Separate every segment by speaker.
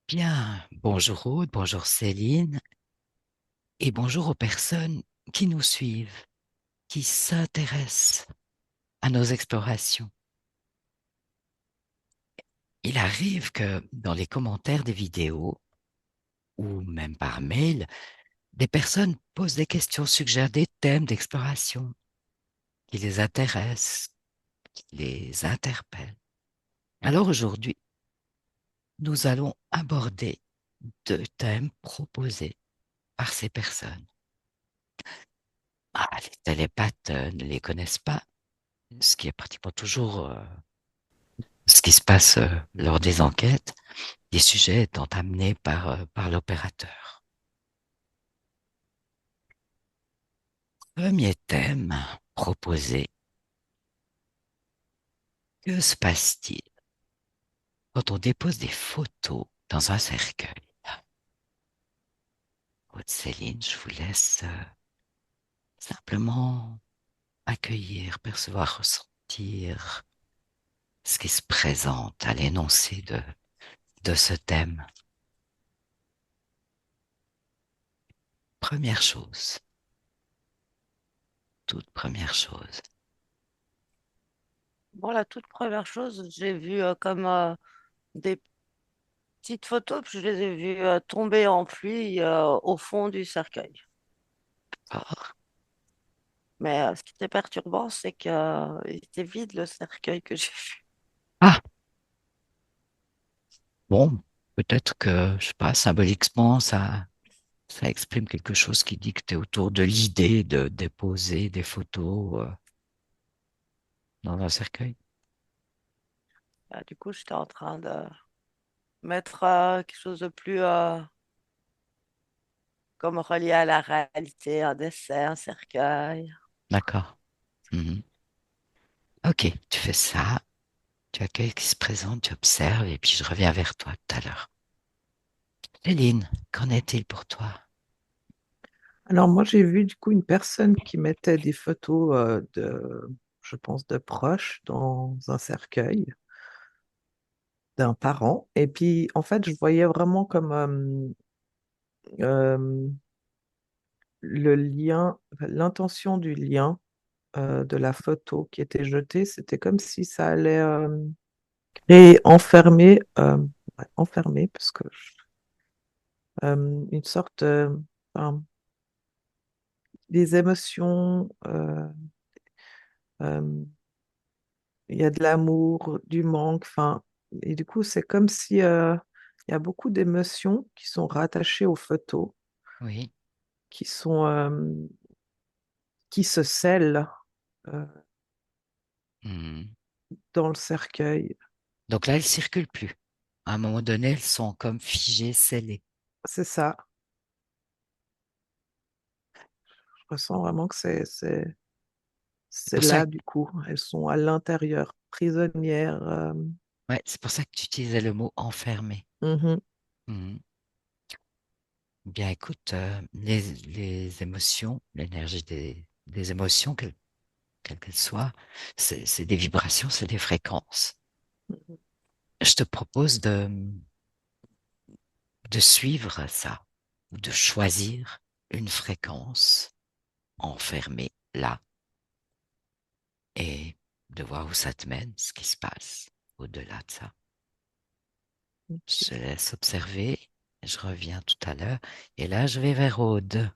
Speaker 1: Bien, bonjour Aude, bonjour Céline et bonjour aux personnes qui nous suivent, qui s'intéressent à nos explorations. Il arrive que dans les commentaires des vidéos ou même par mail, des personnes posent des questions, suggèrent des thèmes d'exploration qui les intéressent, qui les interpellent. Alors aujourd'hui, nous allons aborder deux thèmes proposés par ces personnes. Ah, les télépathes ne les connaissent pas, ce qui est pratiquement toujours ce qui se passe lors des enquêtes, des sujets étant amenés par l'opérateur. Premier thème proposé, que se passe-t-il quand on dépose des photos dans un cercueil? Haute Céline, je vous laisse simplement accueillir, percevoir, ressentir ce qui se présente à l'énoncé de ce thème. Première chose, toute première chose.
Speaker 2: Bon, la toute première chose, j'ai vu comme des petites photos, puis je les ai vues tomber en pluie au fond du cercueil.
Speaker 1: Oh.
Speaker 2: Mais ce qui était perturbant, c'est que il était vide le cercueil que j'ai vu.
Speaker 1: Ah, bon, peut-être que, je sais pas, symboliquement, ça exprime quelque chose qui dit que tu es autour de l'idée de déposer des photos dans un cercueil.
Speaker 2: Du coup, j'étais en train de mettre quelque chose de plus comme relié à la réalité, un décès, un cercueil.
Speaker 1: D'accord. Mhm. Ok, tu fais ça, tu accueilles ce qui se présente, tu observes, et puis je reviens vers toi tout à l'heure. Céline, qu'en est-il pour toi?
Speaker 3: Alors moi j'ai vu du coup une personne qui mettait des photos je pense, de proches dans un cercueil d'un parent. Et puis en fait je voyais vraiment comme euh, le lien, l'intention du lien de la photo qui était jetée, c'était comme si ça allait créer enfermer, ouais, enfermer parce que une sorte enfin, des émotions. Euh, il y a de l'amour, du manque, enfin, et du coup, c'est comme si il y a beaucoup d'émotions qui sont rattachées aux photos,
Speaker 1: Oui.
Speaker 3: qui sont qui se scellent euh,
Speaker 1: Mhm.
Speaker 3: dans le cercueil.
Speaker 1: Donc là, elles circulent plus. À un moment donné, elles sont comme figées, scellées.
Speaker 3: C'est ça. Je ressens vraiment que
Speaker 1: C'est
Speaker 3: c'est
Speaker 1: pour ça,
Speaker 3: là du coup. Elles sont à l'intérieur, prisonnières.
Speaker 1: ouais, c'est pour ça que tu utilisais le mot enfermé.
Speaker 3: Mhm.
Speaker 1: Mhm. Bien, écoute, les émotions, l'énergie des émotions, quelles qu'elles soient, c'est des vibrations, c'est des fréquences. Je te propose de suivre ça, ou de choisir une fréquence enfermée là, et de voir où ça te mène, ce qui se passe au-delà de ça. Je te laisse observer, je reviens tout à l'heure, et là, je vais vers Aude.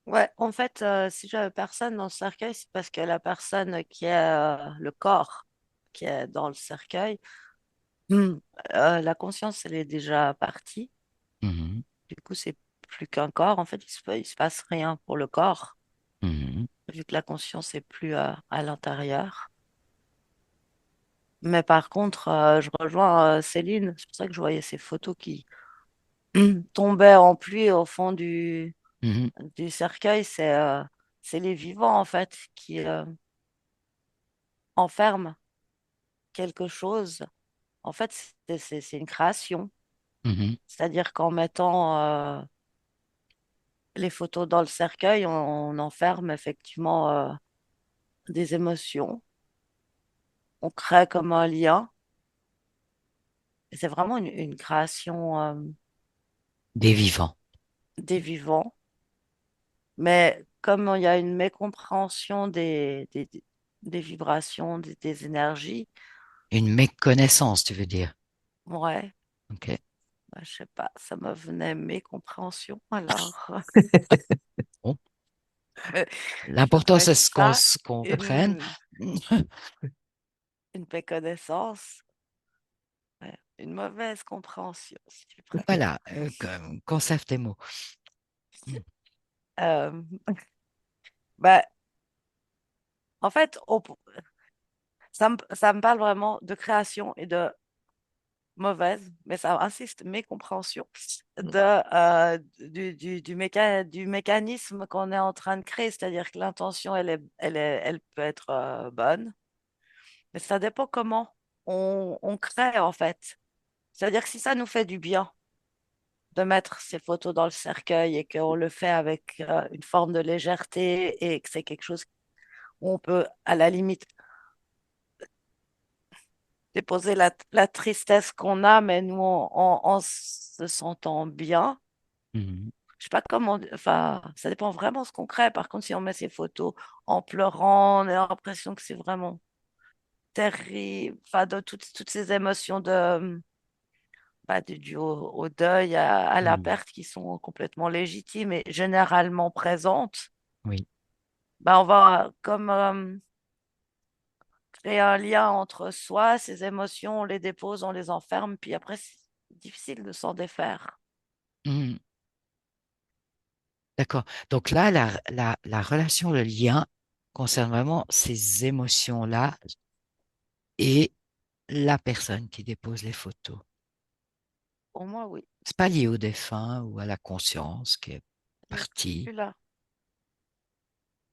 Speaker 2: Ouais, en fait, si j'avais personne dans le cercueil, c'est parce que la personne qui est le corps qui est dans le cercueil, Hmm. La conscience, elle est déjà partie.
Speaker 1: Mhm,
Speaker 2: Du coup, c'est plus qu'un corps. En fait, il se passe rien pour le corps,
Speaker 1: mhm,
Speaker 2: vu que la conscience est plus à l'intérieur. Mais par contre, je rejoins Céline. C'est pour ça que je voyais ces photos qui tombaient en pluie au fond
Speaker 1: mhm,
Speaker 2: du cercueil. C'est les vivants, en fait, qui enferment quelque chose. En fait, c'est une création.
Speaker 1: mhm,
Speaker 2: C'est-à-dire qu'en mettant les photos dans le cercueil, on enferme effectivement des émotions. On crée comme un lien. C'est vraiment une création
Speaker 1: Des vivants.
Speaker 2: des vivants, mais comme il y a une mécompréhension des vibrations, des énergies,
Speaker 1: Une méconnaissance, tu veux dire.
Speaker 2: ouais,
Speaker 1: OK.
Speaker 2: bah, je sais pas, ça me venait mécompréhension, alors
Speaker 1: Bon.
Speaker 2: euh, je
Speaker 1: L'important,
Speaker 2: ferais
Speaker 1: c'est ce qu'on
Speaker 2: ça
Speaker 1: se comprenne.
Speaker 2: une, une méconnaissance, ouais, une mauvaise compréhension, si tu préfères.
Speaker 1: Voilà, conserve tes mots.
Speaker 2: Euh, bah, en fait, ça me parle vraiment de création et de mauvaise, mais ça insiste mécompréhension du mécanisme qu'on est en train de créer. C'est-à-dire que l'intention, elle peut être bonne, mais ça dépend comment on crée en fait. C'est-à-dire que si ça nous fait du bien de mettre ces photos dans le cercueil et qu'on le fait avec une forme de légèreté et que c'est quelque chose où on peut à la limite déposer la tristesse qu'on a, mais nous en se sentant bien.
Speaker 1: Mhm.
Speaker 2: Je sais pas comment, enfin, ça dépend vraiment ce qu'on crée. Par contre, si on met ces photos en pleurant, on a l'impression que c'est vraiment terrible, enfin, de toutes ces émotions bah, du au deuil, à la
Speaker 1: Mhm.
Speaker 2: perte qui sont complètement légitimes et généralement présentes.
Speaker 1: Oui.
Speaker 2: Bah, on va comme créer un lien entre soi, ces émotions, on les dépose, on les enferme, puis après, c'est difficile de s'en défaire.
Speaker 1: Mhm. D'accord. Donc là, la relation, le lien concerne vraiment ces émotions-là et la personne qui dépose les photos.
Speaker 2: Pour moi, oui.
Speaker 1: C'est pas lié au défunt ou à la conscience qui est
Speaker 2: Je
Speaker 1: partie.
Speaker 2: suis là.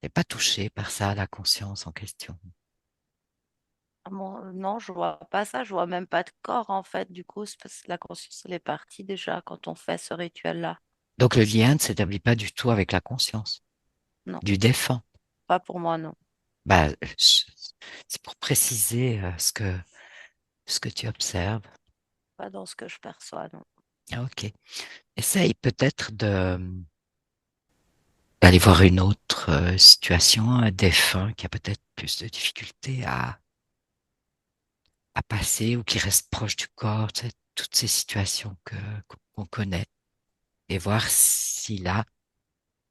Speaker 1: N'est pas touché par ça, la conscience en question.
Speaker 2: Non, je vois pas ça. Je vois même pas de corps, en fait. Du coup, c'est parce que la conscience, elle est partie déjà quand on fait ce rituel-là.
Speaker 1: Donc le lien ne s'établit pas du tout avec la conscience
Speaker 2: Non,
Speaker 1: du défunt.
Speaker 2: pas pour moi, non.
Speaker 1: Bah, c'est pour préciser ce que tu observes.
Speaker 2: Pas dans ce que je perçois, non.
Speaker 1: Ah, ok. Essaye peut-être d'aller voir une autre situation, un défunt qui a peut-être plus de difficultés à passer ou qui reste proche du corps, tu sais, toutes ces situations qu'on connaît et voir si là,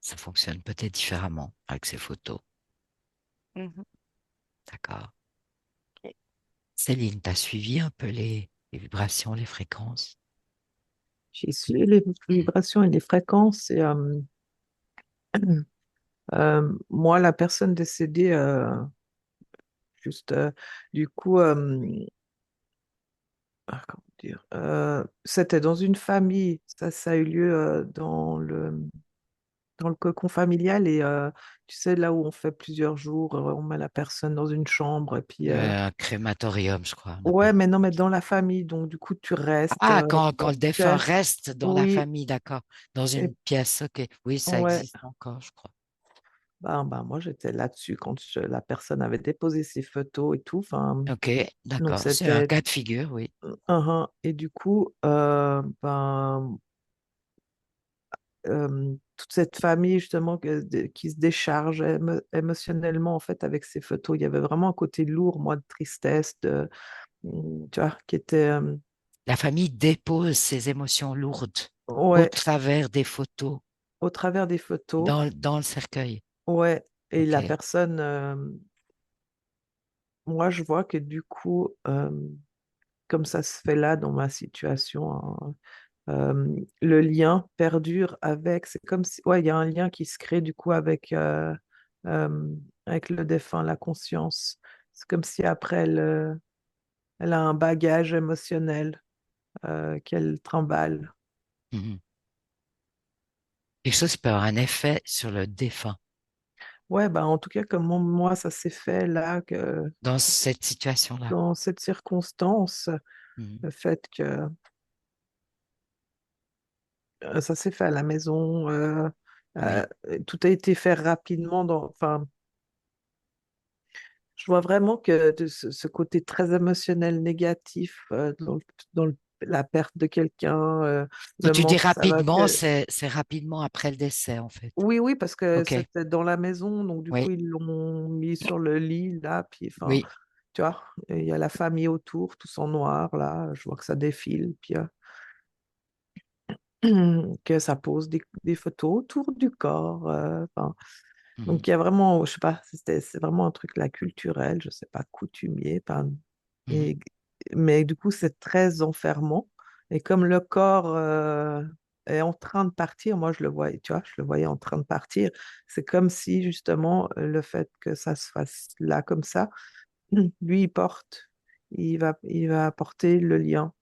Speaker 1: ça fonctionne peut-être différemment avec ces photos.
Speaker 2: Mhm.
Speaker 1: D'accord.
Speaker 2: Ok.
Speaker 1: Céline, t'as suivi un peu les vibrations, les fréquences?
Speaker 3: J'ai suivi les vibrations et les fréquences et moi, la personne décédée, juste du coup, comment dire, c'était dans une famille, ça a eu lieu dans le cocon familial et tu sais, là où on fait plusieurs jours, on met la personne dans une chambre et puis,
Speaker 1: Un crématorium, je crois, on
Speaker 3: ouais,
Speaker 1: appelle.
Speaker 3: mais non, mais dans la famille, donc du coup, tu restes
Speaker 1: Ah, quand
Speaker 3: dans
Speaker 1: le
Speaker 3: une
Speaker 1: défunt
Speaker 3: pièce,
Speaker 1: reste dans la
Speaker 3: oui,
Speaker 1: famille, d'accord. Dans
Speaker 3: et
Speaker 1: une pièce, ok. Oui, ça
Speaker 3: ouais.
Speaker 1: existe encore, je crois.
Speaker 3: Moi, j'étais là-dessus quand la personne avait déposé ses photos et tout. Enfin,
Speaker 1: Ok,
Speaker 3: donc,
Speaker 1: d'accord. C'est un
Speaker 3: c'était.
Speaker 1: cas de figure, oui.
Speaker 3: Et du coup, toute cette famille, justement, qui se décharge émotionnellement, en fait, avec ces photos, il y avait vraiment un côté lourd, moi, de tristesse, tu vois, qui était.
Speaker 1: La famille dépose ses émotions lourdes au
Speaker 3: Ouais,
Speaker 1: travers des photos
Speaker 3: au travers des photos,
Speaker 1: dans le cercueil.
Speaker 3: ouais. Et la
Speaker 1: Ok.
Speaker 3: personne, moi, je vois que du coup, comme ça se fait là dans ma situation, hein, le lien perdure avec, c'est comme si, ouais, il y a un lien qui se crée du coup euh, avec le défunt, la conscience. C'est comme si après elle a un bagage émotionnel qu'elle trimballe.
Speaker 1: Mhm. Quelque chose qui peut avoir un effet sur le défunt
Speaker 3: Ouais, bah en tout cas, comme moi, ça s'est fait là, que
Speaker 1: dans cette situation-là.
Speaker 3: dans cette circonstance,
Speaker 1: Mhm.
Speaker 3: le fait que ça s'est fait à la maison,
Speaker 1: Oui.
Speaker 3: tout a été fait rapidement, enfin, je vois vraiment que ce côté très émotionnel négatif dans le la perte de quelqu'un,
Speaker 1: Quand
Speaker 3: le
Speaker 1: tu dis
Speaker 3: manque, ça va
Speaker 1: rapidement,
Speaker 3: que...
Speaker 1: c'est rapidement après le décès, en fait.
Speaker 3: Oui, oui, parce que
Speaker 1: OK.
Speaker 3: c'était dans la maison, donc du
Speaker 1: Oui,
Speaker 3: coup, ils l'ont mis sur le lit, là, puis enfin,
Speaker 1: oui.
Speaker 3: tu vois, et il y a la famille autour, tous en noir, là, je vois que ça défile, puis que ça pose des photos autour du corps, enfin,
Speaker 1: Mhm,
Speaker 3: donc il y a vraiment, je sais pas, c'est vraiment un truc là culturel, je sais pas, coutumier, enfin,
Speaker 1: mhm.
Speaker 3: et, mais du coup c'est très enfermant. Et comme le corps est en train de partir, moi je le voyais, tu vois, je le voyais en train de partir. C'est comme si justement le fait que ça se fasse là comme ça, lui il porte, il va apporter le lien,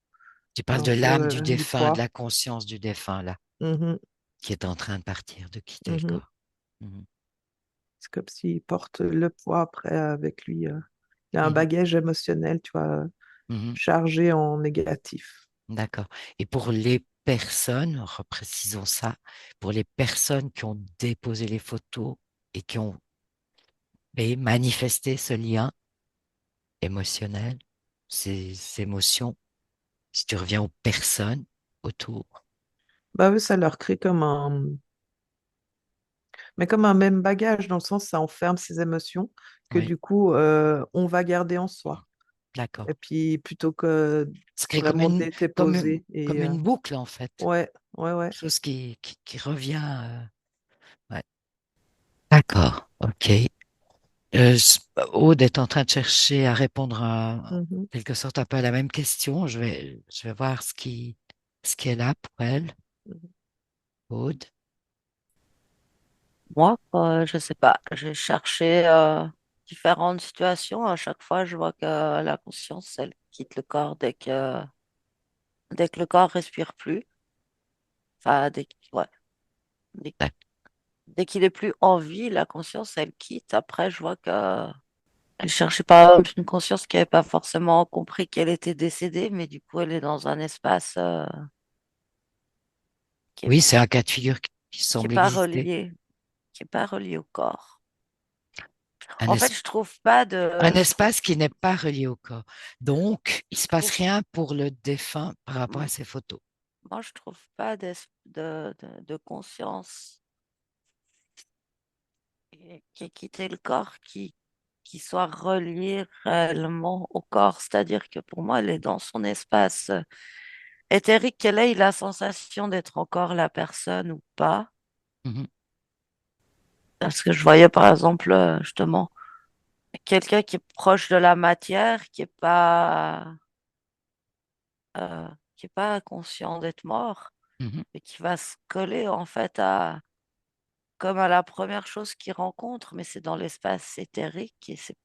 Speaker 1: Tu parles
Speaker 3: un
Speaker 1: de
Speaker 3: peu
Speaker 1: l'âme du
Speaker 3: du
Speaker 1: défunt, de
Speaker 3: poids.
Speaker 1: la conscience du défunt, là,
Speaker 3: Mhm,
Speaker 1: qui est en train de partir, de quitter le
Speaker 3: mhm.
Speaker 1: corps. Mhm,
Speaker 3: C'est comme s'il porte le poids après avec lui. Il a un
Speaker 1: mhm,
Speaker 3: bagage émotionnel, tu vois,
Speaker 1: mhm.
Speaker 3: chargé en négatif.
Speaker 1: D'accord. Et pour les personnes, reprécisons ça, pour les personnes qui ont déposé les photos et qui ont manifesté ce lien émotionnel, ces émotions, si tu reviens aux personnes autour,
Speaker 3: Bah oui, ça leur crée mais comme un même bagage, dans le sens, ça enferme ses émotions que
Speaker 1: oui,
Speaker 3: du coup, on va garder en soi.
Speaker 1: d'accord.
Speaker 3: Et puis, plutôt que
Speaker 1: Ce qui est
Speaker 3: vraiment déposer.
Speaker 1: comme
Speaker 3: Et
Speaker 1: une boucle, en fait.
Speaker 3: ouais, ouais, ouais.
Speaker 1: Chose qui revient. Ouais. D'accord, ok. Aude est en train de chercher à répondre en
Speaker 3: Mhm.
Speaker 1: quelque sorte un peu à la même question. Je vais voir ce qui est là pour elle. Aude.
Speaker 2: Moi, je sais pas. J'ai cherché différentes situations. À chaque fois, je vois que la conscience, elle quitte le corps dès que le corps respire plus. Enfin, ouais, dès,
Speaker 1: D'ac-
Speaker 2: dès qu'il est plus en vie, la conscience, elle quitte. Après, je vois que elle cherchait pas une conscience qui n'avait pas forcément compris qu'elle était décédée, mais du coup, elle est dans un espace qui est,
Speaker 1: Oui, c'est un cas de figure qui
Speaker 2: qui est
Speaker 1: semble
Speaker 2: pas
Speaker 1: exister.
Speaker 2: relié, qui est pas relié au corps.
Speaker 1: Un,
Speaker 2: En
Speaker 1: es-
Speaker 2: fait, je trouve pas
Speaker 1: un
Speaker 2: de, je trouve,
Speaker 1: espace qui n'est pas relié au corps. Donc, il se
Speaker 2: je
Speaker 1: passe
Speaker 2: trouve,
Speaker 1: rien pour le défunt par rapport à
Speaker 2: m-
Speaker 1: ces photos.
Speaker 2: moi, je trouve pas de conscience qui ait quitté le corps qui soit reliée réellement au corps. C'est-à-dire que pour moi, elle est dans son espace éthérique, qu'elle ait la sensation d'être encore la personne ou pas.
Speaker 1: Mhm,
Speaker 2: Parce que je voyais par exemple, justement, quelqu'un qui est proche de la matière, qui est pas conscient d'être mort
Speaker 1: mhm.
Speaker 2: et qui va se coller en fait comme à la première chose qu'il rencontre, mais c'est dans l'espace éthérique et c'est-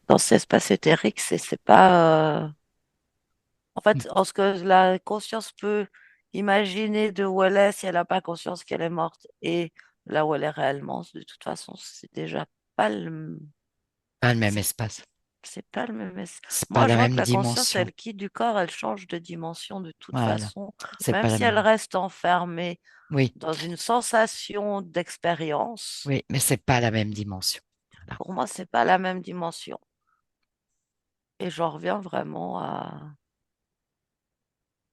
Speaker 2: dans cet espace éthérique, c'est pas, en fait, ce que la conscience peut imaginer de où elle est si elle n'a pas conscience qu'elle est morte et là où elle est réellement, de toute façon, c'est déjà pas le,
Speaker 1: Pas le même
Speaker 2: c'est
Speaker 1: espace.
Speaker 2: c'est pas le même.
Speaker 1: C'est pas
Speaker 2: Moi, je
Speaker 1: la
Speaker 2: vois que
Speaker 1: même
Speaker 2: la conscience,
Speaker 1: dimension.
Speaker 2: elle quitte du corps, elle change de dimension de toute
Speaker 1: Voilà.
Speaker 2: façon,
Speaker 1: C'est
Speaker 2: même
Speaker 1: pas la
Speaker 2: si elle
Speaker 1: même.
Speaker 2: reste enfermée
Speaker 1: Oui,
Speaker 2: dans une sensation d'expérience.
Speaker 1: oui, mais c'est pas la même dimension. Voilà.
Speaker 2: Pour moi, c'est pas la même dimension. Et j'en reviens vraiment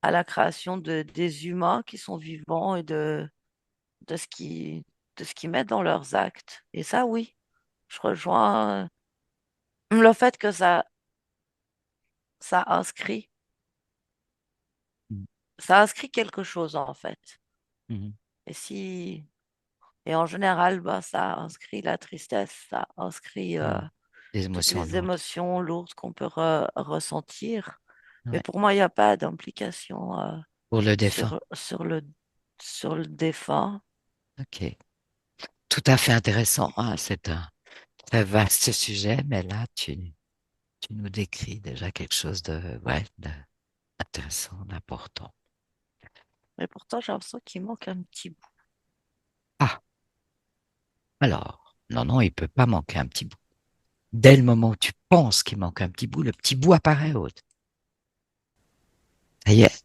Speaker 2: à la création des humains qui sont vivants et de ce qui, de ce qu'ils mettent dans leurs actes. Et ça, oui, je rejoins le fait que ça inscrit,
Speaker 1: Mhm,
Speaker 2: ça inscrit quelque chose en fait.
Speaker 1: mhm.
Speaker 2: Et si, et en général, bah, ça inscrit la tristesse, ça inscrit
Speaker 1: Ouais. Des
Speaker 2: toutes
Speaker 1: émotions
Speaker 2: les
Speaker 1: lourdes.
Speaker 2: émotions lourdes qu'on peut ressentir. Mais
Speaker 1: Ouais.
Speaker 2: pour moi, il n'y a pas d'implication
Speaker 1: Pour le défunt.
Speaker 2: sur, sur le défunt.
Speaker 1: OK. Tout à fait intéressant, hein. C'est un très vaste sujet, mais là, tu nous décris déjà quelque chose de, ouais, d'intéressant, d'important.
Speaker 2: Mais pourtant, j'ai l'impression qu'il manque un petit bout.
Speaker 1: Ah, alors, non, non, il peut pas manquer un petit bout. Dès le moment où tu penses qu'il manque un petit bout, le petit bout apparaît autre. Ça y est.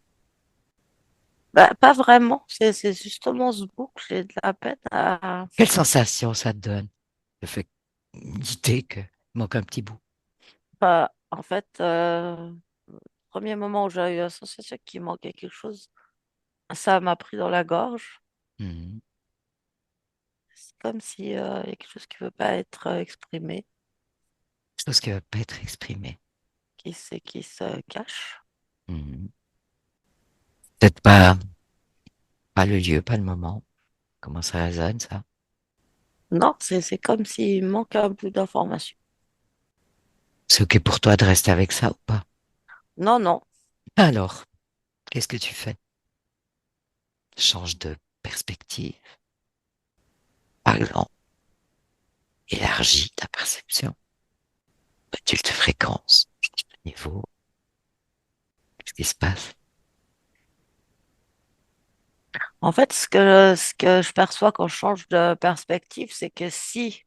Speaker 2: Bah, pas vraiment. C'est justement ce bout que j'ai de la peine à.
Speaker 1: Quelle sensation ça te donne? Le fait d'idée qu'il manque un petit bout.
Speaker 2: Bah, en fait, Premier moment où j'ai eu la sensation qu'il manquait quelque chose, ça m'a pris dans la gorge.
Speaker 1: Mhm.
Speaker 2: C'est comme si, y a quelque chose qui ne veut pas être exprimé,
Speaker 1: Chose qui ne va pas être exprimée.
Speaker 2: qui se cache.
Speaker 1: Mhm. Peut-être pas le lieu, pas le moment. Comment ça résonne, ça?
Speaker 2: Non, c'est comme s'il manque un bout d'information.
Speaker 1: C'est OK pour toi de rester avec ça ou pas?
Speaker 2: Non, non.
Speaker 1: Alors, qu'est-ce que tu fais? Change de perspective. Par exemple, élargis ta perception. Module de fréquence. Change de niveau. Qu'est-ce qui se passe?
Speaker 2: En fait, ce que je perçois quand je change de perspective, c'est que si,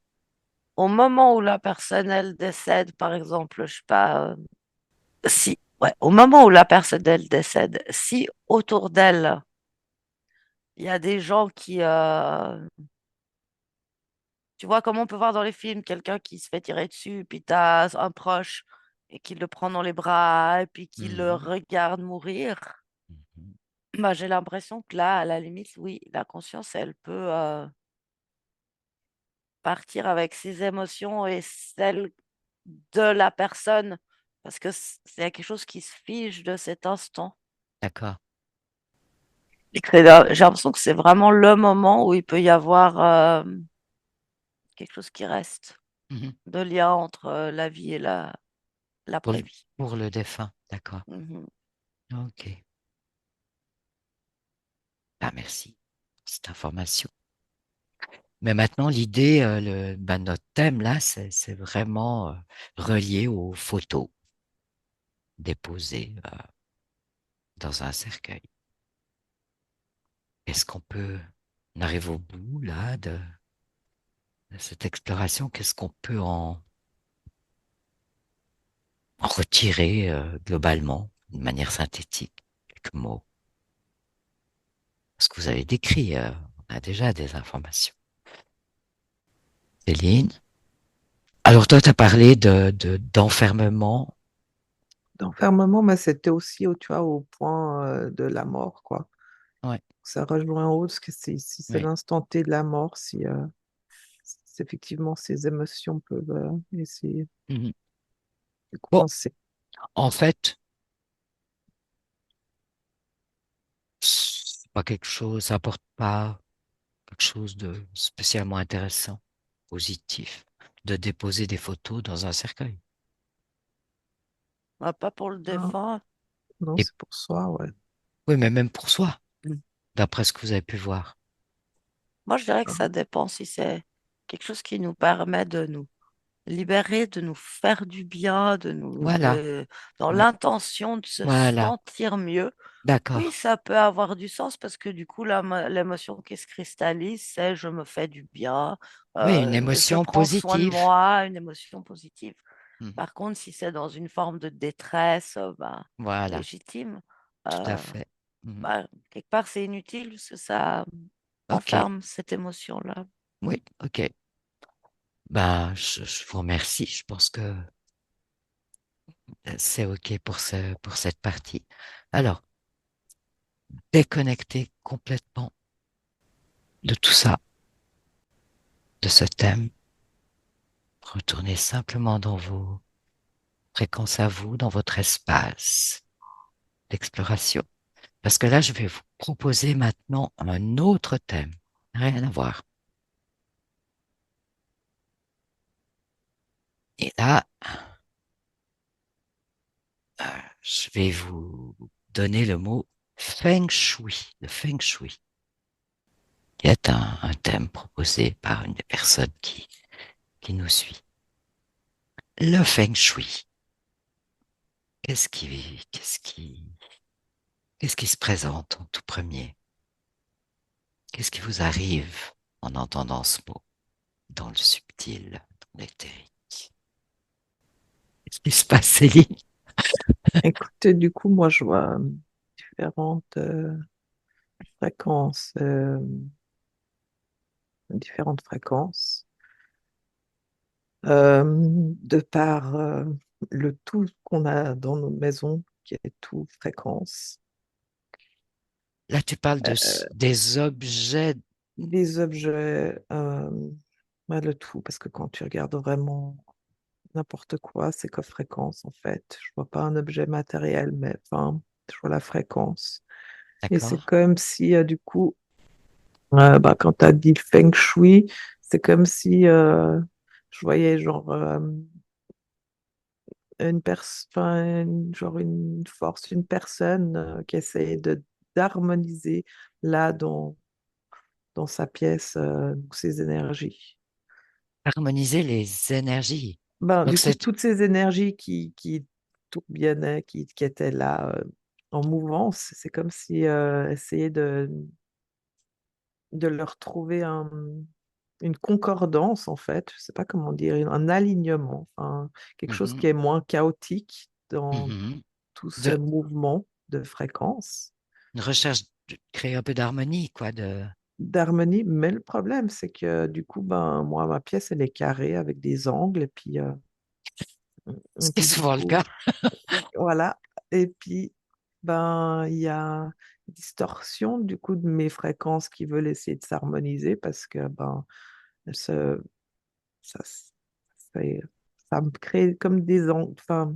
Speaker 2: au moment où la personne, elle décède, par exemple, je sais pas, si, ouais, au moment où la personne, elle décède, si autour d'elle, il y a des gens qui, tu vois, comme on peut voir dans les films, quelqu'un qui se fait tirer dessus, puis t'as un proche et qui le prend dans les bras, et puis qui le
Speaker 1: Mhm.
Speaker 2: regarde mourir.
Speaker 1: Mhm.
Speaker 2: Bah, j'ai l'impression que là, à la limite, oui, la conscience, elle peut partir avec ses émotions et celles de la personne, parce que c'est quelque chose qui se fige de cet instant.
Speaker 1: D'accord.
Speaker 2: Et que j'ai l'impression que c'est vraiment le moment où il peut y avoir quelque chose qui reste
Speaker 1: Mhm.
Speaker 2: de lien entre la vie et
Speaker 1: Pour
Speaker 2: l'après-vie.
Speaker 1: pour le défunt, d'accord.
Speaker 2: Mhm.
Speaker 1: OK. Ah, merci pour cette information. Mais maintenant, l'idée, notre thème là, c'est vraiment relié aux photos déposées dans un cercueil. Est-ce qu'on peut, on arrive au bout là de cette exploration, qu'est-ce qu'on peut en retirer globalement, de manière synthétique, quelques mots? Ce que vous avez décrit, on a déjà des informations. Céline? Alors toi, tu as parlé d'enfermement.
Speaker 3: D'enfermement, mais c'était aussi, tu vois, au point de la mort, quoi.
Speaker 1: Ouais,
Speaker 3: Ça rejoint autre, que si c'est
Speaker 1: oui.
Speaker 3: l'instant T de la mort, si effectivement ces émotions peuvent essayer
Speaker 1: Mhm.
Speaker 3: de
Speaker 1: Bon,
Speaker 3: coincer.
Speaker 1: en fait, c'est pas quelque chose, ça apporte pas quelque chose de spécialement intéressant, positif, de déposer des photos dans un cercueil.
Speaker 2: Ah, pas pour le
Speaker 3: Non,
Speaker 2: défunt.
Speaker 3: non,
Speaker 1: Et
Speaker 3: c'est pour soi, ouais.
Speaker 1: oui, mais même pour soi,
Speaker 2: Mm.
Speaker 1: d'après ce que vous avez pu voir.
Speaker 2: Moi, je dirais que
Speaker 3: Ah,
Speaker 2: ça dépend si c'est quelque chose qui nous permet de nous libérer, de nous faire du bien,
Speaker 1: Voilà,
Speaker 2: dans
Speaker 1: ouais,
Speaker 2: l'intention de se
Speaker 1: voilà,
Speaker 2: sentir mieux. Oui,
Speaker 1: d'accord.
Speaker 2: ça peut avoir du sens parce que du coup, l'émotion qui se cristallise, c'est je me fais du bien,
Speaker 1: Oui, une
Speaker 2: je
Speaker 1: émotion
Speaker 2: prends soin de
Speaker 1: positive.
Speaker 2: moi, une émotion positive.
Speaker 1: Mhm.
Speaker 2: Par contre, si c'est dans une forme de détresse, ben,
Speaker 1: Voilà,
Speaker 2: légitime,
Speaker 1: tout à
Speaker 2: euh,
Speaker 1: fait. Mhm.
Speaker 2: bah, quelque part, c'est inutile parce que ça
Speaker 1: Ok,
Speaker 2: enferme cette émotion-là.
Speaker 1: oui, ok. Ben, je vous remercie. Je pense que c'est ok pour cette partie. Alors, déconnecter complètement de tout ça, de ce thème. Retournez simplement dans vos fréquences à vous, dans votre espace d'exploration. Parce que là, je vais vous proposer maintenant un autre thème. Rien à voir. Et là, euh, je vais vous donner le mot Feng Shui, le Feng Shui, qui est un thème proposé par une des personnes qui nous suit. Le Feng Shui. Qu'est-ce qui, qu'est-ce qui, qu'est-ce qui se présente en tout premier? Qu'est-ce qui vous arrive en entendant ce mot, dans le subtil, dans l'éthérique? Qu'est-ce qui se passe, Céline?
Speaker 3: écoutez, du coup, moi, je vois différentes fréquences, différentes fréquences, de par le tout qu'on a dans nos maisons. qui est tout fréquence.
Speaker 1: Là, tu parles
Speaker 3: Euh,
Speaker 1: des objets.
Speaker 3: des objets, bah, le tout, parce que quand tu regardes vraiment n'importe quoi, c'est que fréquence en fait. Je vois pas un objet matériel, mais enfin, je vois la fréquence. Et c'est
Speaker 1: D'accord.
Speaker 3: comme si, du coup, bah, quand tu as dit le feng shui, c'est comme si je voyais genre genre une force, une personne qui essayait de d'harmoniser là dans sa pièce donc ses énergies.
Speaker 1: Harmoniser les énergies.
Speaker 3: Ben,
Speaker 1: Donc,
Speaker 3: du coup,
Speaker 1: c'est.
Speaker 3: toutes ces énergies qui tourbillonnaient, qui étaient là en mouvance, c'est comme si essayer de leur trouver une concordance, en fait, je sais pas comment dire, un alignement, enfin, quelque chose
Speaker 1: Mhm,
Speaker 3: qui est moins chaotique dans
Speaker 1: mhm.
Speaker 3: tout ce
Speaker 1: De,
Speaker 3: mouvement de fréquence,
Speaker 1: une recherche de créer un peu d'harmonie, quoi.
Speaker 3: d'harmonie. Mais le problème, c'est que du coup, ben, moi, ma pièce, elle est carrée avec des angles, et
Speaker 1: C'est
Speaker 3: puis du
Speaker 1: souvent le cas.
Speaker 3: coup, voilà. Et puis, ben, il y a distorsion du coup de mes fréquences qui veulent essayer de s'harmoniser parce que ben, elles se, ça, ça, ça me crée comme des angles. Enfin,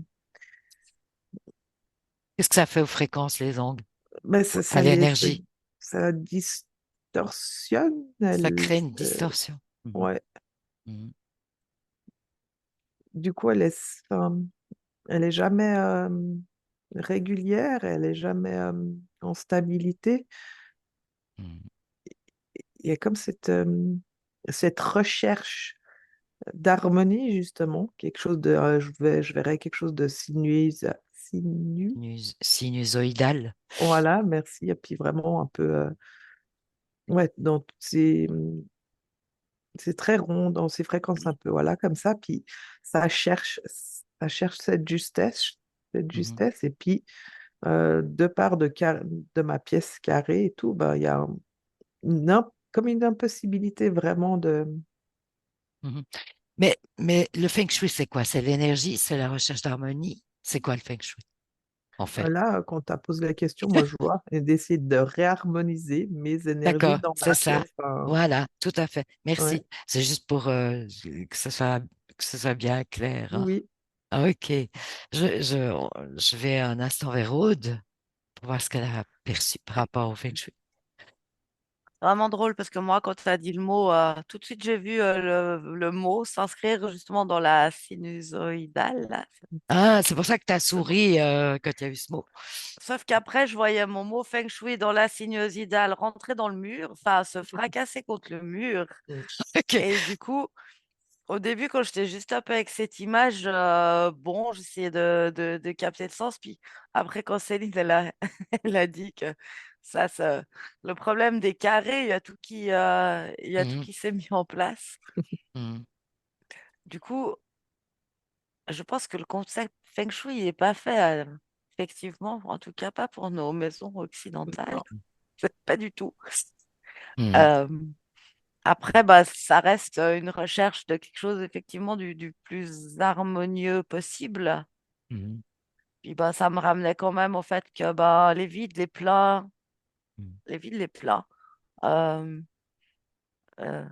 Speaker 1: Qu'est-ce que ça fait aux fréquences, les ongles,
Speaker 3: mais
Speaker 1: à l'énergie?
Speaker 3: ça distorsionne.
Speaker 1: Ça crée une distorsion. Mhm,
Speaker 3: Ouais.
Speaker 1: mhm,
Speaker 3: Du coup, enfin, elle est jamais régulière, elle est jamais en stabilité.
Speaker 1: mhm,
Speaker 3: Il y a comme cette recherche d'harmonie, justement, quelque chose de, je verrais quelque chose de
Speaker 1: Sinusoïdal.
Speaker 3: voilà, merci, et puis vraiment un peu, ouais, dans toutes c'est très rond, dans ces fréquences un peu, voilà, comme ça, puis ça cherche cette
Speaker 1: Mhm,
Speaker 3: justesse, et puis, de part de ma pièce carrée et tout, bah, il y a comme une impossibilité vraiment de.
Speaker 1: mhm. Mais le feng shui, c'est quoi? C'est l'énergie, c'est la recherche d'harmonie. C'est quoi le feng shui, en fait?
Speaker 3: Là, quand tu as posé la question, moi, je vois, et d'essayer de réharmoniser mes énergies
Speaker 1: D'accord,
Speaker 3: dans
Speaker 1: c'est
Speaker 3: ma
Speaker 1: ça.
Speaker 3: pièce. Enfin,
Speaker 1: Voilà, tout à fait.
Speaker 3: ouais,
Speaker 1: Merci. C'est juste pour que ce soit bien clair, hein.
Speaker 3: oui.
Speaker 1: Ah, ok. Je vais un instant vers Aude pour voir ce qu'elle a perçu par rapport au feng shui.
Speaker 2: Vraiment drôle parce que moi, quand tu as dit le mot, tout de suite, j'ai vu le mot s'inscrire justement dans la sinusoïdale, là.
Speaker 1: Ah, c'est pour ça que tu as souri quand il y a eu ce mot.
Speaker 2: Sauf qu'après, je voyais mon mot feng shui dans la sinusoïdale rentrer dans le mur, enfin, se fracasser contre le mur.
Speaker 3: Mm.
Speaker 1: Ok.
Speaker 2: Et du coup, au début, quand j'étais juste un peu avec cette image, bon, j'essayais de capter le sens. Puis après, quand Céline, elle a dit que le problème des carrés, il y a tout
Speaker 1: Mhm,
Speaker 2: qui s'est mis en place.
Speaker 1: mhm,
Speaker 2: Du coup, je pense que le concept Feng Shui n'est pas fait, effectivement, en tout cas pas pour nos maisons occidentales.
Speaker 3: Non.
Speaker 2: Pas du tout.
Speaker 1: mhm,
Speaker 2: Euh, Après, bah, ça reste une recherche de quelque chose, effectivement, du plus harmonieux possible.
Speaker 1: mhm,
Speaker 2: Puis bah, ça me ramenait quand même au fait que bah,
Speaker 1: mhm,
Speaker 2: les vides, les plats, euh, euh,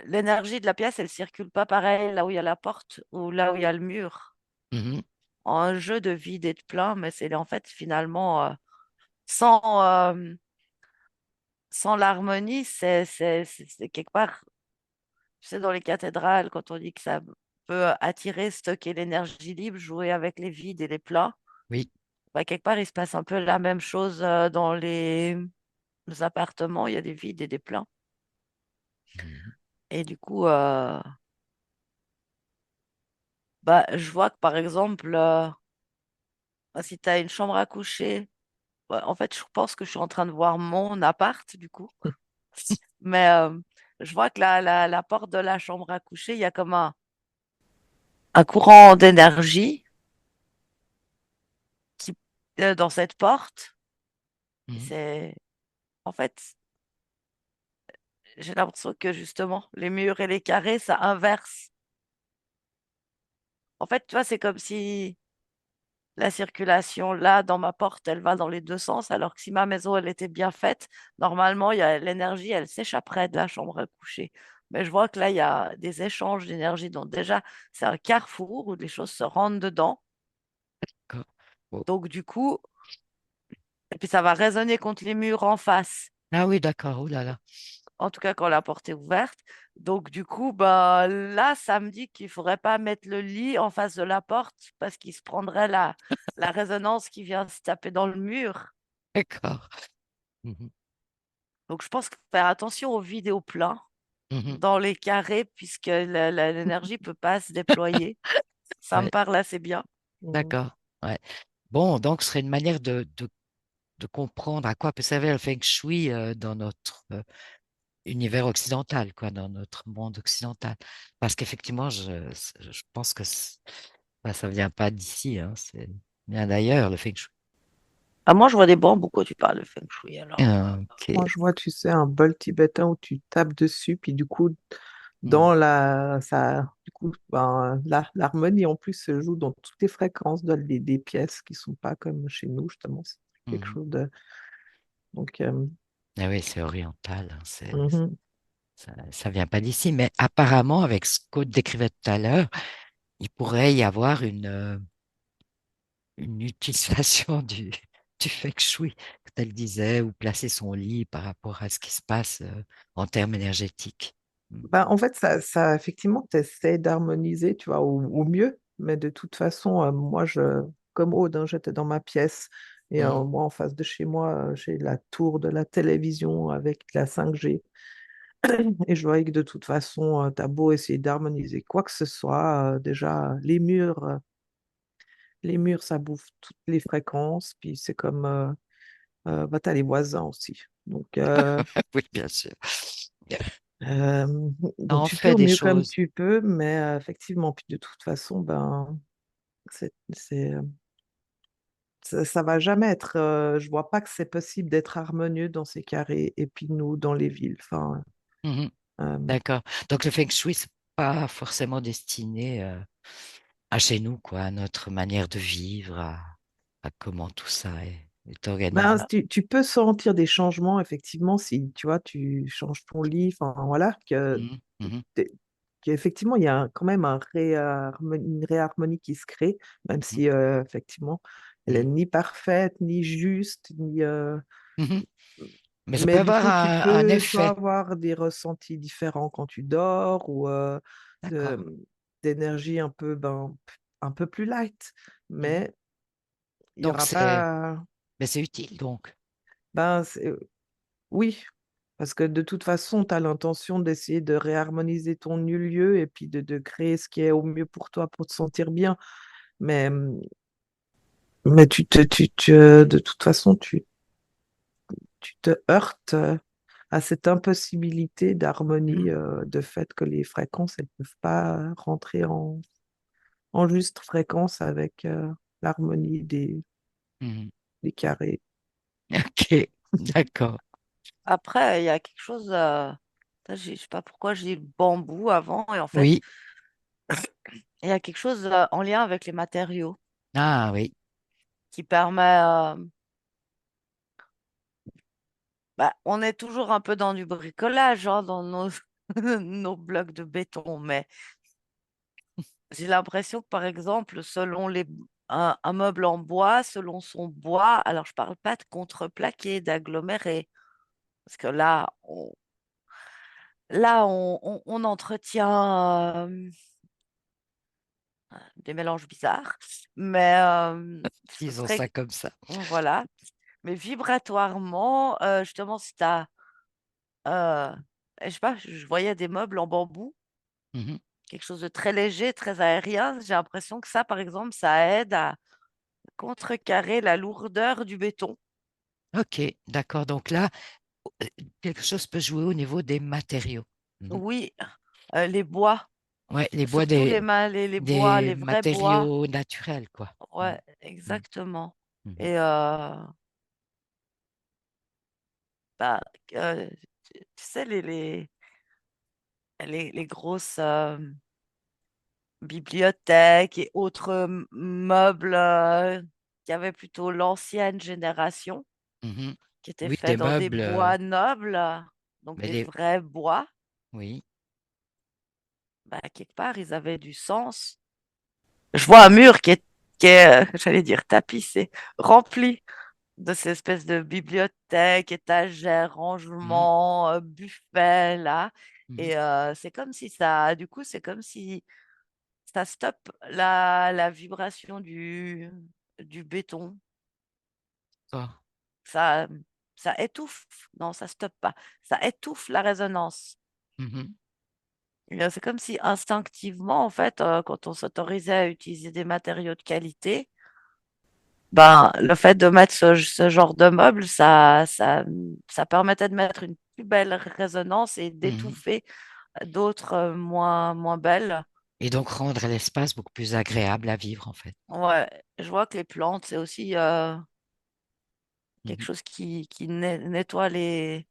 Speaker 2: l'énergie de la pièce, elle circule pas pareil là où il y a la porte ou là où il y a le mur.
Speaker 1: mhm,
Speaker 2: Un jeu de vide et de plein, mais c'est en fait finalement sans, sans l'harmonie, c'est quelque part, tu sais, dans les cathédrales, quand on dit que ça peut attirer, stocker l'énergie libre, jouer avec les vides et les plats,
Speaker 1: oui.
Speaker 2: bah, quelque part, il se passe un peu la même chose dans les appartements, il y a des vides et des pleins.
Speaker 1: Mhm,
Speaker 2: Et du coup, bah, je vois que par exemple, si tu as une chambre à coucher, ouais, en fait, je pense que je suis en train de voir mon appart, du coup. Mais je vois que la porte de la chambre à coucher, il y a comme un courant d'énergie qui, dans cette porte.
Speaker 1: mhm,
Speaker 2: C'est, en fait, j'ai l'impression que justement, les murs et les carrés, ça inverse. En fait, tu vois, c'est comme si la circulation là dans ma porte, elle va dans les deux sens, alors que si ma maison elle était bien faite, normalement il y a l'énergie, elle s'échapperait de la chambre à coucher. Mais je vois que là il y a des échanges d'énergie, donc déjà c'est un carrefour où les choses se rendent dedans.
Speaker 1: D'accord. Oh.
Speaker 2: Donc du coup, et puis ça va résonner contre les murs en face.
Speaker 1: Ah oui, d'accord. Oh là là.
Speaker 2: En tout cas quand la porte est ouverte. Donc du coup, bah là, ça me dit qu'il faudrait pas mettre le lit en face de la porte parce qu'il se prendrait la résonance qui vient se taper dans le mur.
Speaker 1: D'accord. Mhm.
Speaker 2: Donc je pense qu'il faut faire attention aux vidéos pleins
Speaker 1: Mhm.
Speaker 2: dans les carrés puisque l'énergie peut pas se déployer. Ça me
Speaker 1: Ouais,
Speaker 2: parle assez bien.
Speaker 3: Mhm.
Speaker 1: d'accord. Ouais. Bon, donc ce serait une manière de comprendre à quoi peut servir le feng shui dans notre univers occidental, quoi, dans notre monde occidental. Parce qu'effectivement, je pense que ça vient pas d'ici, hein, c'est bien d'ailleurs, le feng shui.
Speaker 2: Ah, moi, je vois des bambous quand tu parles de feng shui alors.
Speaker 1: Ok.
Speaker 3: Moi, je vois, tu sais, un bol tibétain où tu tapes dessus, puis du coup,
Speaker 1: Mm.
Speaker 3: du coup, ben, l'harmonie en plus se joue dans toutes les fréquences des pièces qui sont pas comme chez nous, justement. C'est quelque
Speaker 1: Mhm.
Speaker 3: chose de. Donc,
Speaker 1: Ah oui, c'est oriental, hein,
Speaker 3: mhm.
Speaker 1: ça vient pas d'ici, mais apparemment, avec ce qu'on décrivait tout à l'heure, il pourrait y avoir une utilisation du feng shui, comme elle disait, ou placer son lit par rapport à ce qui se passe en termes énergétiques. Mm.
Speaker 3: Ben, en fait, effectivement, tu essaies d'harmoniser, tu vois, au mieux. Mais de toute façon, comme Aude, hein, j'étais dans ma pièce. Et
Speaker 1: Mm.
Speaker 3: moi, en face de chez moi, j'ai la tour de la télévision avec la 5G. Et je voyais que de toute façon, tu as beau essayer d'harmoniser quoi que ce soit, déjà, les murs, ça bouffe toutes les fréquences. Puis c'est comme, bah, tu as les voisins aussi. Donc,
Speaker 1: Oui, bien sûr.
Speaker 3: Euh,
Speaker 1: Ça
Speaker 3: donc
Speaker 1: en
Speaker 3: tu fais
Speaker 1: fait
Speaker 3: au
Speaker 1: des
Speaker 3: mieux comme
Speaker 1: choses.
Speaker 3: tu peux, mais effectivement, puis de toute façon, ben, ça va jamais être. Je vois pas que c'est possible d'être harmonieux dans ces carrés et puis nous dans les villes. Enfin,
Speaker 1: Mhm.
Speaker 3: euh,
Speaker 1: D'accord. Donc le feng shui, c'est pas forcément destiné à chez nous, quoi, à notre manière de vivre, à comment tout ça est
Speaker 3: ben,
Speaker 1: organisé.
Speaker 3: tu peux sentir des changements effectivement si tu vois, tu changes ton lit. Enfin voilà,
Speaker 1: Mhm. Mhm.
Speaker 3: qu'effectivement il y a quand même une réharmonie qui se crée, même
Speaker 1: Mhm.
Speaker 3: si effectivement elle est
Speaker 1: Mhm.
Speaker 3: ni parfaite, ni juste, ni
Speaker 1: Mhm. Mais ça peut
Speaker 3: mais du
Speaker 1: avoir
Speaker 3: coup,
Speaker 1: un
Speaker 3: tu vas
Speaker 1: effet.
Speaker 3: avoir des ressentis différents quand tu dors ou
Speaker 1: D'accord.
Speaker 3: de- d'énergie un peu plus light.
Speaker 1: Mhm.
Speaker 3: Mais il y
Speaker 1: Donc
Speaker 3: aura
Speaker 1: c'est,
Speaker 3: pas.
Speaker 1: mais c'est utile, donc.
Speaker 3: Ben, oui, parce que de toute façon, tu as l'intention d'essayer de réharmoniser ton lieu et puis de créer ce qui est au mieux pour toi pour te sentir bien. Mais, mais de toute façon, tu te heurtes à cette impossibilité d'harmonie,
Speaker 1: Mhm.
Speaker 3: de fait que les fréquences, elles ne peuvent pas rentrer en juste fréquence avec l'harmonie
Speaker 1: Mhm.
Speaker 3: des carrés.
Speaker 1: Ok, d'accord.
Speaker 2: Après, il y a quelque chose, ça, je sais pas pourquoi j'ai dit bambou avant, et en fait,
Speaker 1: Oui.
Speaker 2: il y a quelque chose en lien avec les matériaux
Speaker 1: Ah oui.
Speaker 2: qui permet, bah, on est toujours un peu dans du bricolage, hein, dans nos, nos blocs de béton, mais j'ai l'impression que, par exemple, selon un meuble en bois, selon son bois, alors je parle pas de contreplaqué, d'aggloméré, parce que on entretient des mélanges bizarres, mais ce
Speaker 1: Disons
Speaker 2: serait,
Speaker 1: ça comme ça.
Speaker 2: voilà, mais vibratoirement, justement, si tu as, je sais pas, je voyais des meubles en bambou,
Speaker 1: Mhm.
Speaker 2: quelque chose de très léger, très aérien, j'ai l'impression que ça, par exemple, ça aide à contrecarrer la lourdeur du béton.
Speaker 1: Ok, d'accord. Donc là, euh, quelque chose peut jouer au niveau des matériaux. Mhm.
Speaker 2: Oui, les bois,
Speaker 1: Ouais, les bois
Speaker 2: surtout les bois,
Speaker 1: des
Speaker 2: les vrais bois.
Speaker 1: matériaux naturels, quoi. Mhm.
Speaker 2: Ouais,
Speaker 1: Mhm.
Speaker 2: exactement.
Speaker 1: Mhm.
Speaker 2: Et bah, tu sais, les grosses bibliothèques et autres meubles qui avaient plutôt l'ancienne génération,
Speaker 1: Mhm.
Speaker 2: qui étaient
Speaker 1: Oui, des
Speaker 2: faits dans des
Speaker 1: meubles,
Speaker 2: bois nobles, donc
Speaker 1: mais
Speaker 2: des
Speaker 1: les,
Speaker 2: vrais bois.
Speaker 1: oui.
Speaker 2: Bah, quelque part, ils avaient du sens. Je vois un mur qui est, j'allais dire tapissé, rempli de ces espèces de bibliothèques, étagères,
Speaker 1: Mhm.
Speaker 2: rangements, buffets, là.
Speaker 1: Mhm.
Speaker 2: Et c'est comme si ça, du coup, c'est comme si ça stoppe la vibration du béton.
Speaker 1: Ah.
Speaker 2: Ça, ça étouffe. Non, ça stoppe pas. Ça étouffe la résonance.
Speaker 1: Mhm.
Speaker 2: Et, c'est comme si instinctivement, en fait, quand on s'autorisait à utiliser des matériaux de qualité, ben, le fait de mettre ce genre de meuble, ça permettait de mettre une plus belle résonance et
Speaker 1: Mhm.
Speaker 2: d'étouffer d'autres moins belles.
Speaker 1: Et donc rendre l'espace beaucoup plus agréable à vivre, en fait.
Speaker 2: Ouais, je vois que les plantes, c'est aussi quelque
Speaker 1: Mhm.
Speaker 2: chose qui nettoie les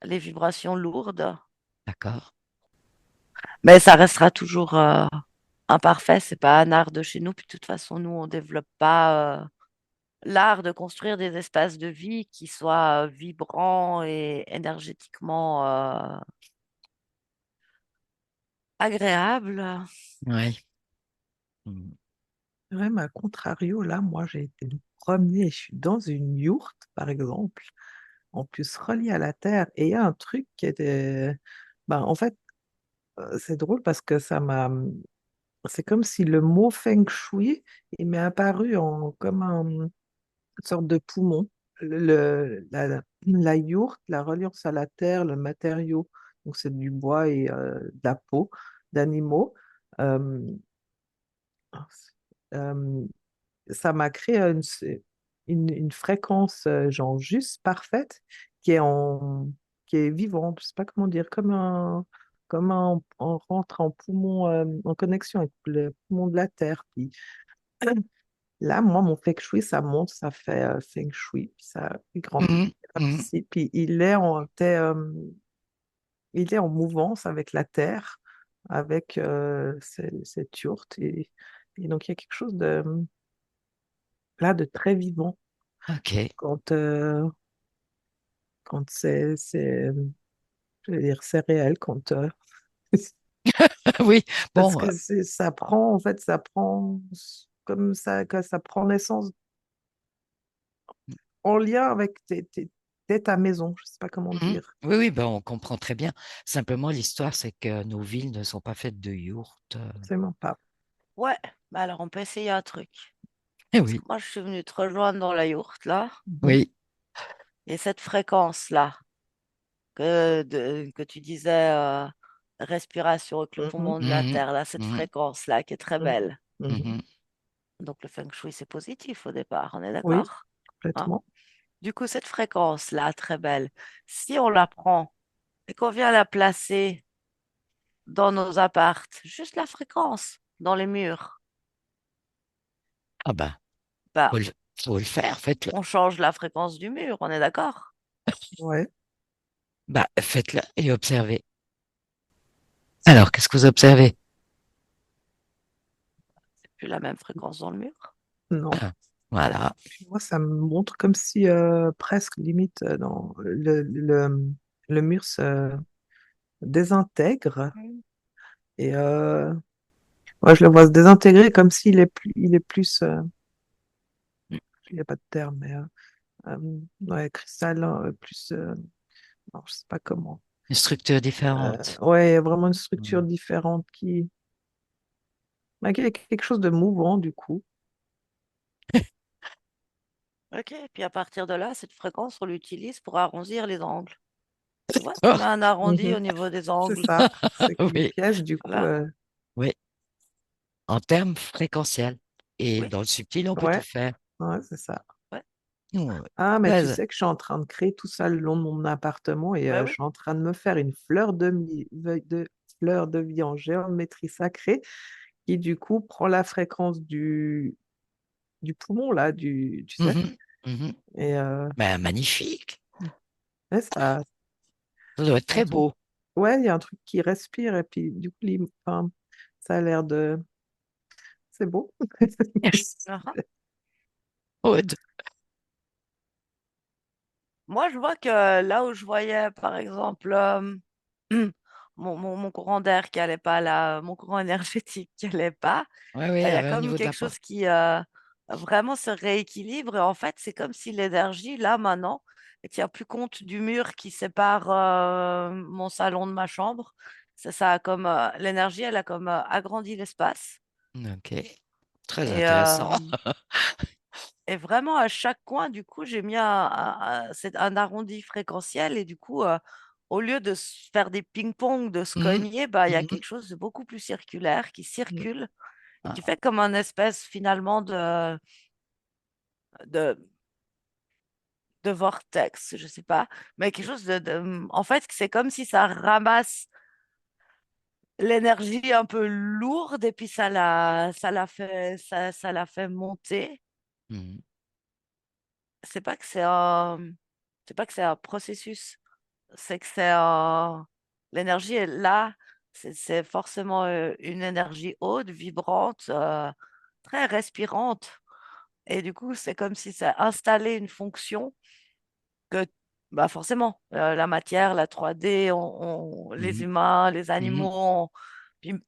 Speaker 2: vibrations lourdes.
Speaker 1: D'accord.
Speaker 2: Mais ça restera toujours imparfait, c'est pas un art de chez nous. Puis de toute façon, nous, on développe pas l'art de construire des espaces de vie qui soient vibrants et énergétiquement agréables.
Speaker 1: Oui. Mhm.
Speaker 3: Ouais, mais à contrario, là, moi, j'ai été me promener, je suis dans une yourte, par exemple, en plus reliée à la terre, et il y a un truc qui était... Ben, en fait, c'est drôle parce que ça m'a... C'est comme si le mot feng shui, il m'est apparu comme une sorte de poumon. La yourte, la reliance à la terre, le matériau, donc c'est du bois et de la peau d'animaux. Euh, euh, Ça m'a créé une fréquence genre juste parfaite qui est qui est vivante. Je sais pas comment dire, on rentre en poumon, en connexion avec le poumon de la terre. Puis là, moi, mon feng shui, ça monte, ça fait feng shui, puis ça grandit
Speaker 1: Mhm. Mhm.
Speaker 3: ici. Puis il est en mouvance avec la terre, avec cette yourte. Et donc, il y a quelque chose là de très vivant
Speaker 1: OK.
Speaker 3: quand, quand je veux dire, c'est réel,
Speaker 1: Oui,
Speaker 3: parce
Speaker 1: bon,
Speaker 3: que ça prend, en fait, ça prend comme ça, que ça prend naissance en lien avec t'es ta maison, je sais pas comment
Speaker 1: mhm.
Speaker 3: dire,
Speaker 1: Oui, oui, ben, on comprend très bien. Simplement, l'histoire, c'est que nos villes ne sont pas faites de yourtes.
Speaker 3: absolument pas.
Speaker 2: Ouais, bah alors on peut essayer un truc.
Speaker 1: Eh
Speaker 2: Parce
Speaker 1: oui,
Speaker 2: que moi, je suis venue te rejoindre dans la yourte, là.
Speaker 3: Mhm.
Speaker 1: oui.
Speaker 2: Et cette fréquence-là, que tu disais, respiration avec le
Speaker 3: Mhm.
Speaker 2: poumon de la
Speaker 1: Mhm.
Speaker 2: terre, là, cette
Speaker 1: Mhm.
Speaker 2: fréquence-là qui est très
Speaker 3: Mhm.
Speaker 2: belle.
Speaker 3: Mhm.
Speaker 1: Mhm.
Speaker 2: Donc le feng shui, c'est positif au départ, on est
Speaker 3: Oui,
Speaker 2: d'accord? Hein?
Speaker 3: complètement.
Speaker 2: Du coup, cette fréquence-là, très belle, si on la prend et qu'on vient la placer dans nos appartes, juste la fréquence dans les murs,
Speaker 1: Ah ben,
Speaker 2: bah,
Speaker 1: faut le, faut le faire, faites-le.
Speaker 2: on change la fréquence du mur, on est d'accord?
Speaker 3: Ouais.
Speaker 1: Bah, faites-le et observez. Alors, qu'est-ce que vous observez?
Speaker 2: C'est plus la même fréquence dans le mur.
Speaker 3: Non.
Speaker 1: Ah, voilà.
Speaker 3: Puis moi, ça me montre comme si presque limite dans le mur se désintègre et moi, je le vois se désintégrer comme s'il est plus, il est plus, il n'y a pas de terme, mais ouais, cristallin, plus, non, je sais pas comment.
Speaker 1: Une structure différente.
Speaker 3: Ouais, il y a vraiment une structure
Speaker 1: Mm.
Speaker 3: différente qui est quelque chose de mouvant du coup.
Speaker 2: Ok, puis à partir de là, cette fréquence, on l'utilise pour arrondir les angles. Tu vois, ça
Speaker 1: Oh,
Speaker 2: met un arrondi
Speaker 3: Mhm.
Speaker 2: au niveau des
Speaker 3: C'est
Speaker 2: angles.
Speaker 3: ça, c'est qu'une
Speaker 1: oui,
Speaker 3: pièce du coup,
Speaker 2: Voilà.
Speaker 1: oui. En termes fréquentiels. Et
Speaker 2: Oui,
Speaker 1: dans le subtil, on peut tout
Speaker 3: ouais,
Speaker 1: faire.
Speaker 3: ouais, c'est ça.
Speaker 2: ouais.
Speaker 1: Ouais.
Speaker 3: Ah, mais tu
Speaker 1: Ouais,
Speaker 3: sais que je suis en train de créer tout ça le long de mon appartement et
Speaker 2: Bah
Speaker 3: je
Speaker 2: oui.
Speaker 3: suis en train de me faire une fleur de vie en géométrie sacrée qui du coup prend la fréquence du poumon là, tu sais.
Speaker 1: mhm, mhm.
Speaker 3: Et
Speaker 1: Ben, magnifique.
Speaker 3: ouais, ça,
Speaker 1: Ça doit être
Speaker 3: un
Speaker 1: très
Speaker 3: truc.
Speaker 1: beau.
Speaker 3: Ouais, il y a un truc qui respire et puis du coup, enfin, ça a l'air de. c'est beau.
Speaker 2: Uhum.
Speaker 1: Aude.
Speaker 2: Moi, je vois que là où je voyais, par exemple, mon courant d'air qui allait pas là, mon courant énergétique qui allait pas,
Speaker 1: Oui, oui,
Speaker 2: il y a
Speaker 1: au
Speaker 2: comme
Speaker 1: niveau de la
Speaker 2: quelque
Speaker 1: porte.
Speaker 2: chose qui vraiment se rééquilibre. Et en fait, c'est comme si l'énergie, là, maintenant, ne tient plus compte du mur qui sépare mon salon de ma chambre. Ça a comme l'énergie, elle a comme agrandi l'espace.
Speaker 1: Ok, très
Speaker 2: Et,
Speaker 1: intéressant.
Speaker 2: et vraiment, à chaque coin, du coup, j'ai mis c'est un arrondi fréquentiel. Et du coup, au lieu de faire des ping-pong, de se
Speaker 1: Mhm,
Speaker 2: cogner, bah, il y a
Speaker 1: mhm.
Speaker 2: quelque chose de beaucoup plus circulaire qui
Speaker 3: Mm.
Speaker 2: circule et qui
Speaker 1: Ah,
Speaker 2: fait comme un espèce finalement de, de vortex, je sais pas, mais quelque chose en fait, c'est comme si ça ramasse l'énergie un peu lourde et puis ça la fait monter.
Speaker 1: mhm,
Speaker 2: C'est pas que c'est pas que c'est un processus, c'est que l'énergie est là. C'est forcément une énergie haute, vibrante, très respirante. Et du coup, c'est comme si ça installait une fonction que, bah forcément, la matière, la 3D, les
Speaker 1: mhm,
Speaker 2: humains, les
Speaker 1: mhm.
Speaker 2: animaux,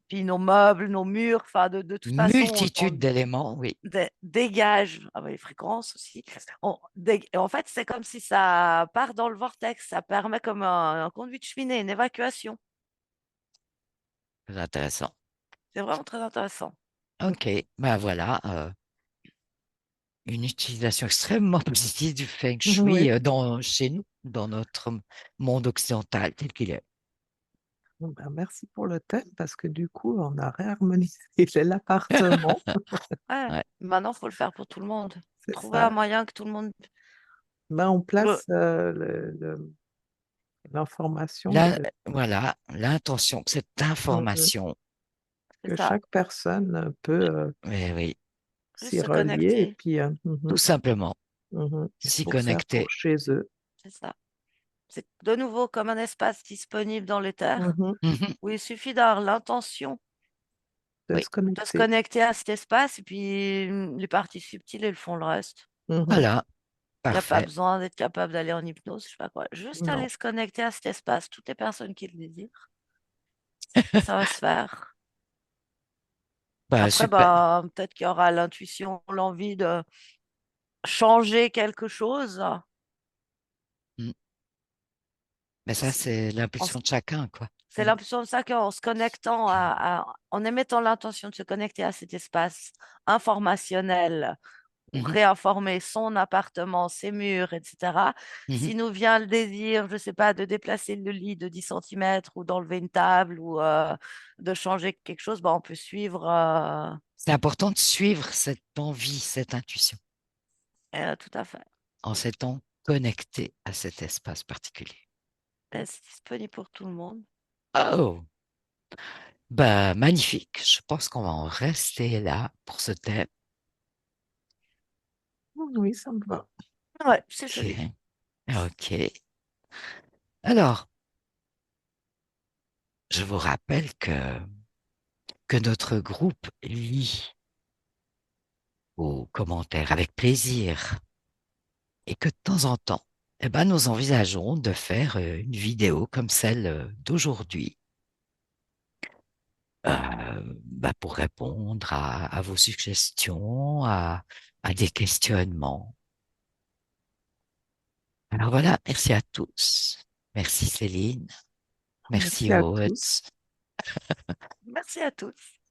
Speaker 2: puis nos meubles, nos murs, enfin, de toute façon,
Speaker 1: Multitude d'éléments, oui.
Speaker 2: dégage les fréquences aussi. Et en fait, c'est comme si ça part dans le vortex, ça permet comme un conduit de cheminée, une évacuation.
Speaker 1: Très intéressant.
Speaker 2: C'est vraiment très intéressant. Mm.
Speaker 1: Ok, ben voilà, une utilisation extrêmement positive du feng shui
Speaker 3: Oui.
Speaker 1: chez nous, dans notre monde occidental tel qu'il est.
Speaker 3: Bon, ben, merci pour le thème parce que du coup, on a réharmonisé l'appartement.
Speaker 2: Ouais.
Speaker 1: Ouais.
Speaker 2: Maintenant, il faut le faire pour tout le monde.
Speaker 3: C'est
Speaker 2: Trouver un
Speaker 3: ça.
Speaker 2: moyen que tout le monde.
Speaker 3: Ben, on
Speaker 2: Le-
Speaker 3: place l'information
Speaker 1: Voilà, l'intention, cette
Speaker 3: Mhm.
Speaker 1: information,
Speaker 2: C'est
Speaker 3: que
Speaker 2: ça.
Speaker 3: chaque personne peut
Speaker 1: oui, oui,
Speaker 2: Juste
Speaker 3: s'y
Speaker 2: se
Speaker 3: relier et
Speaker 2: connecter.
Speaker 3: puis
Speaker 1: tout simplement,
Speaker 3: il
Speaker 1: s'y
Speaker 3: faut faire pour
Speaker 1: connecter.
Speaker 3: chez eux.
Speaker 2: C'est ça. C'est de nouveau comme un espace disponible dans l'éther
Speaker 3: Mhm.
Speaker 1: Mhm.
Speaker 2: où il suffit d'avoir l'intention
Speaker 3: De
Speaker 1: Oui,
Speaker 3: se
Speaker 2: de se
Speaker 3: connecter.
Speaker 2: connecter à cet espace et puis les parties subtiles, elles font le reste.
Speaker 3: Mhm.
Speaker 1: voilà,
Speaker 2: Il n'y a pas
Speaker 1: parfait.
Speaker 2: besoin d'être capable d'aller en hypnose, je sais pas quoi. Juste
Speaker 3: Non.
Speaker 2: aller se connecter à cet espace, toutes les personnes qui le désirent, ça va se faire.
Speaker 1: Ben,
Speaker 2: Après,
Speaker 1: super.
Speaker 2: bah, peut-être qu'il y aura l'intuition, l'envie de changer quelque chose.
Speaker 1: Mm. Mais ça,
Speaker 2: C'est
Speaker 1: c'est
Speaker 2: en se-
Speaker 1: l'impulsion de chacun, quoi.
Speaker 2: c'est l'impression de ça qu'en se connectant en émettant l'intention de se connecter à cet espace informationnel, pour
Speaker 1: Mhm,
Speaker 2: réinformer son appartement, ses murs, etc.
Speaker 1: mhm.
Speaker 2: Si nous vient le désir, je ne sais pas, de déplacer le lit de 10 centimètres ou d'enlever une table ou de changer quelque chose, bah, on peut suivre
Speaker 1: C'est important de suivre cette envie, cette intuition,
Speaker 2: tout à fait.
Speaker 1: en s'étant connecté à cet espace particulier.
Speaker 2: Et c'est disponible pour tout le monde.
Speaker 1: Oh, bah magnifique. Je pense qu'on va en rester là pour ce thème.
Speaker 3: Oui, ça me va.
Speaker 2: Ouais, c'est joli.
Speaker 1: Ok, ok. Alors, je vous rappelle que notre groupe lit vos commentaires avec plaisir et que de temps en temps, eh ben, nous envisageons de faire une vidéo comme celle d'aujourd'hui bah, pour répondre à vos suggestions, à des questionnements. Alors voilà, merci à tous. Merci Céline, merci
Speaker 3: Merci à
Speaker 1: Aude.
Speaker 3: tous.
Speaker 2: Merci à tous.